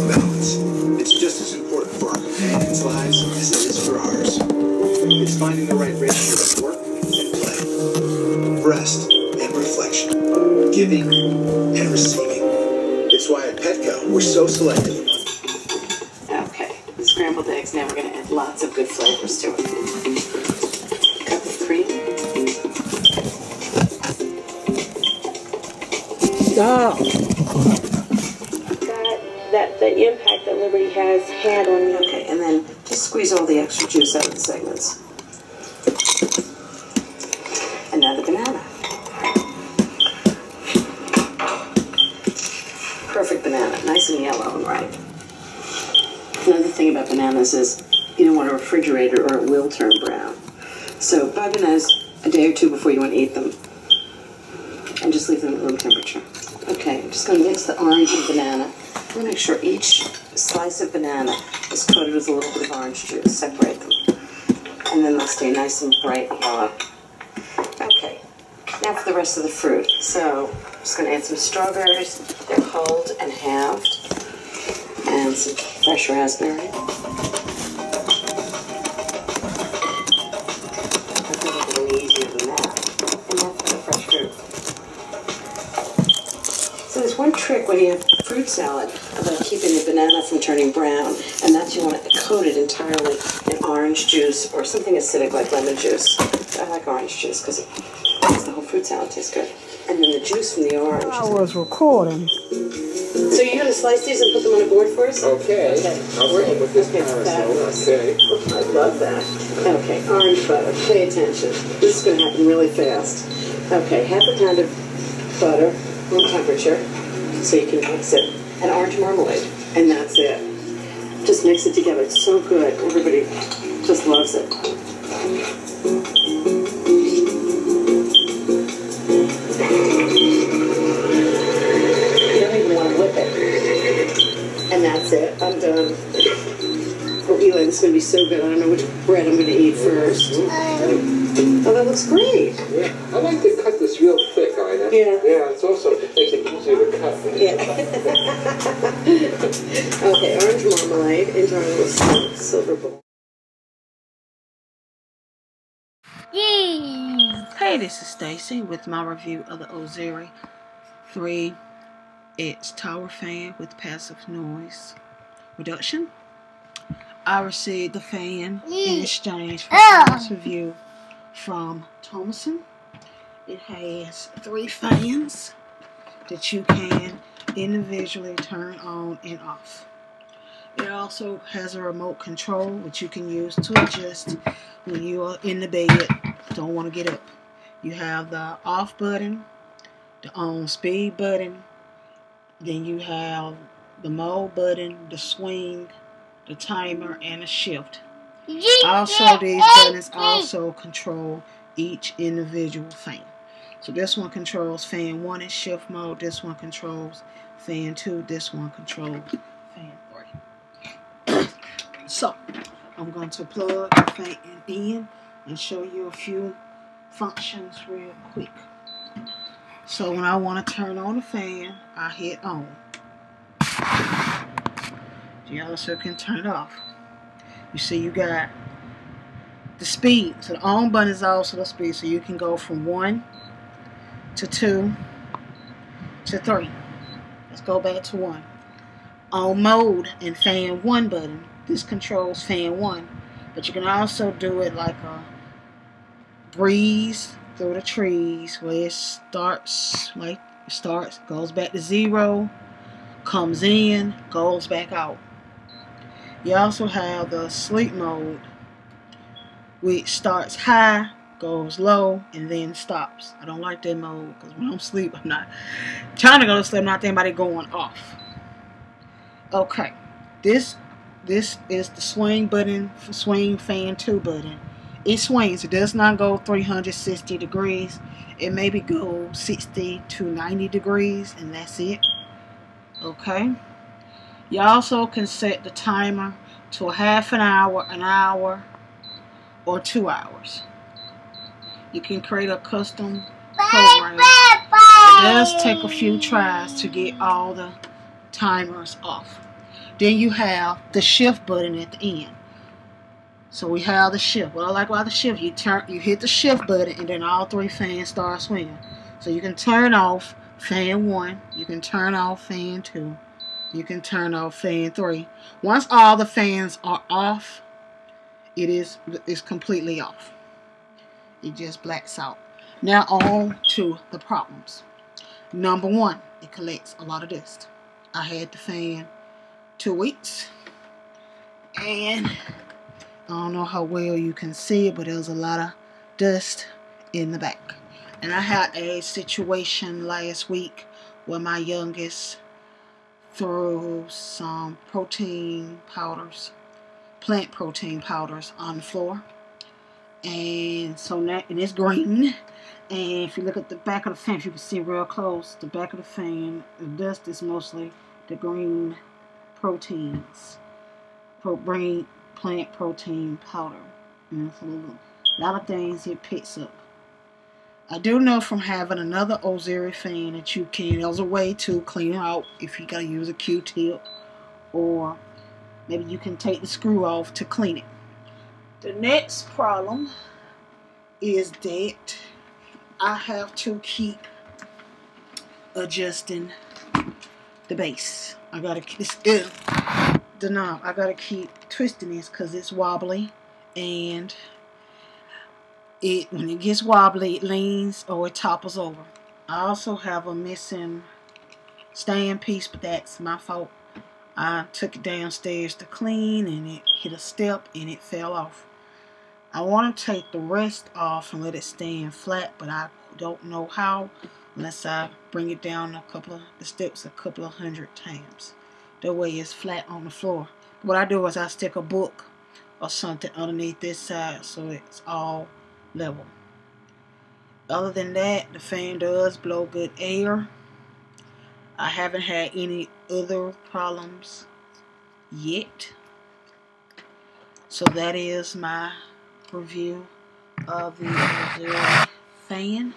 Balance. It's just as important for our companions' lives as it is for ours. It's finding the right ratio of work and play, rest and reflection, giving and receiving. It's why at Petco we're so selective. Okay, scrambled eggs. Now we're going to add lots of good flavors to it. Cup of cream. The impact that Liberty has had on me. Okay, and then just squeeze all the extra juice out of the segments. And now the banana. Perfect banana, nice and yellow and ripe. Another thing about bananas is you don't want to refrigerate it or it will turn brown. So buy bananas a day or two before you want to eat them. And just leave them at room temperature. Okay, I'm just going to mix the orange and banana. I'm going to make sure each slice of banana is coated with a little bit of orange juice. Separate them. And then they'll stay nice and bright yellow. Okay, now for the rest of the fruit. So I'm just going to add some strawberries. They're hulled and halved. And some fresh raspberry. I think it's a little easier than that. And that's for the fresh fruit. So there's one trick when you have fruit salad about keeping the banana from turning brown, and that's you want to coat it entirely in orange juice or something acidic like lemon juice. I like orange juice because it makes the whole fruit salad taste good. And then the juice from the orange. I was recording. So you're going to slice these and put them on a board for us? Okay. I'll start with this parasol. Okay. I love that. Okay, orange butter. Pay attention. This is going to happen really fast. Okay, half a pound of butter, room temperature, so you can mix it. And orange marmalade. And that's it. Just mix it together. It's so good. Everybody just loves it. You don't even want to whip it. And that's it. I'm done. Oh, Eli, this is going to be so good. I don't know which bread I'm going to eat first. Oh, that looks great. Yeah, I like to cut this real thick, Ina. Yeah. Yeah, it's also, it makes it easier to cut. Yeah. Okay, orange marmalade into our little silver bowl. Hey, this is Stacie with my review of the Ozeri 3X tower fan with passive noise reduction. I received the fan in exchange for this review from Tomoson. It has 3 fans that you can individually turn on and off. It also has a remote control which you can use to adjust when you are in the bed, don't want to get up. You have the off button, the on speed button, then you have the mode button, the swing, the timer, and the shift. Also, these buttons also control each individual fan. So this one controls fan 1 in shift mode, this one controls fan 2, this one controls fan 3. So I'm going to plug the fan in and show you a few functions real quick. So when I want to turn on the fan, I hit on. You also can turn it off. You see you got the speed. So the on button is also the speed. So you can go from 1 to 2 to 3. Let's go back to 1. On mode and fan 1 button. This controls fan 1. But you can also do it like a breeze through the trees where it starts, goes back to 0, comes in, goes back out. You also have the sleep mode, which starts high, goes low, and then stops. I don't like that mode because when I'm asleep, I'm not trying to go to sleep. I'm not thinking about it going off. Okay, this is the swing button, swing fan 2 button. It swings. It does not go 360 degrees. It maybe go 60 to 90 degrees, and that's it. Okay. You also can set the timer to a half an hour, or 2 hours. You can create a custom program does take a few tries to get all the timers off. Then you have the shift button at the end. So we have the shift. What I like about the shift, you hit the shift button and then all 3 fans start swinging. So you can turn off fan 1, you can turn off fan 2, you can turn off fan 3. Once all the fans are off, it's completely off. It just blacks out. Now on to the problems. Number 1, it collects a lot of dust. I had the fan 2 weeks, and I don't know how well you can see it, but there was a lot of dust in the back. And I had a situation last week where my youngest threw some protein powders, plant protein powders, on the floor. And so now, and it's green. And if you look at the back of the fan, if you can see real close, the back of the fan, the dust is mostly the green proteins, plant protein powder. And it's a lot of things it picks up. I do know from having another Ozeri fan that you can, there's a way to clean it out if you gotta use a Q-tip, or maybe you can take the screw off to clean it. The next problem is that I have to keep adjusting the base. I gotta the knob. I gotta keep twisting this because it's wobbly, and when it gets wobbly, it leans or it topples over. I also have a missing stand piece, but that's my fault. I took it downstairs to clean, and it hit a step and it fell off. I want to take the rest off and let it stand flat, but I don't know how unless I bring it down the steps a couple of 100 times. That way it's flat on the floor. What I do is I stick a book or something underneath this side so it's all level. Other than that, the fan does blow good air. I haven't had any other problems yet. So that is my review of the Ozeri fan.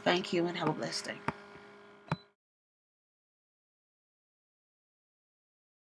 Thank you and have a blessed day.